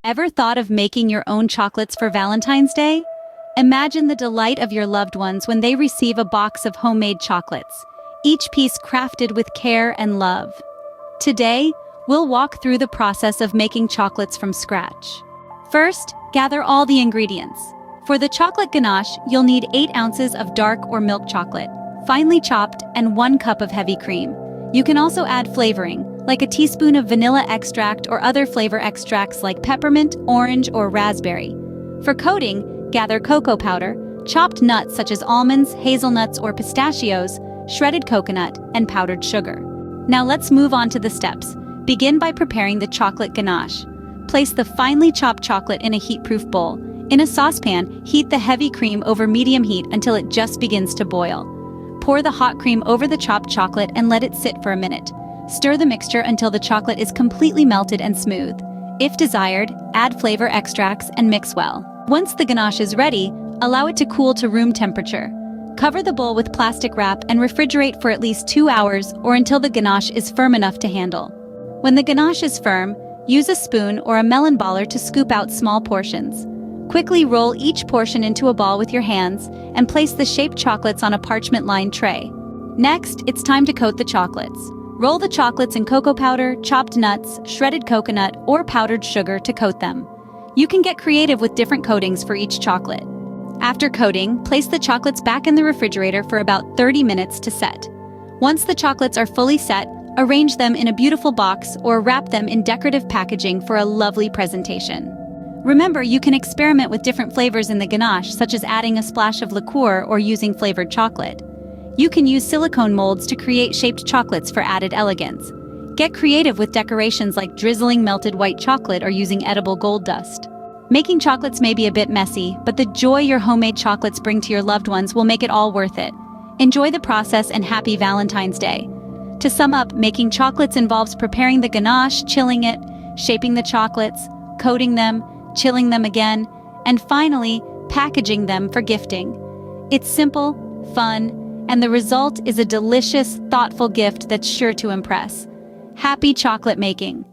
Ever thought of making your own chocolates for Valentine's Day? Imagine the delight of your loved ones when they receive a box of homemade chocolates, each piece crafted with care and love. Today, we'll walk through the process of making chocolates from scratch. First, gather all the ingredients. For the chocolate ganache, you'll need 8 ounces of dark or milk chocolate, finely chopped, and 1 cup of heavy cream. You can also add flavoring, like a teaspoon of vanilla extract or other flavor extracts like peppermint, orange, or raspberry. For coating, gather cocoa powder, chopped nuts such as almonds, hazelnuts, or pistachios, shredded coconut, and powdered sugar. Now let's move on to the steps. Begin by preparing the chocolate ganache. Place the finely chopped chocolate in a heat-proof bowl. In a saucepan, heat the heavy cream over medium heat until it just begins to boil. Pour the hot cream over the chopped chocolate and let it sit for a minute. Stir the mixture until the chocolate is completely melted and smooth. If desired, add flavor extracts and mix well. Once the ganache is ready, allow it to cool to room temperature. Cover the bowl with plastic wrap and refrigerate for at least 2 hours or until the ganache is firm enough to handle. When the ganache is firm, use a spoon or a melon baller to scoop out small portions. Quickly roll each portion into a ball with your hands and place the shaped chocolates on a parchment-lined tray. Next, it's time to coat the chocolates. Roll the chocolates in cocoa powder, chopped nuts, shredded coconut, or powdered sugar to coat them. You can get creative with different coatings for each chocolate. After coating, place the chocolates back in the refrigerator for about 30 minutes to set. Once the chocolates are fully set, arrange them in a beautiful box or wrap them in decorative packaging for a lovely presentation. Remember, you can experiment with different flavors in the ganache, such as adding a splash of liqueur or using flavored chocolate. You can use silicone molds to create shaped chocolates for added elegance. Get creative with decorations like drizzling melted white chocolate or using edible gold dust. Making chocolates may be a bit messy, but the joy your homemade chocolates bring to your loved ones will make it all worth it. Enjoy the process and happy Valentine's Day. To sum up, making chocolates involves preparing the ganache, chilling it, shaping the chocolates, coating them, chilling them again, and finally, packaging them for gifting. It's simple, fun, and the result is a delicious, thoughtful gift that's sure to impress. Happy chocolate making!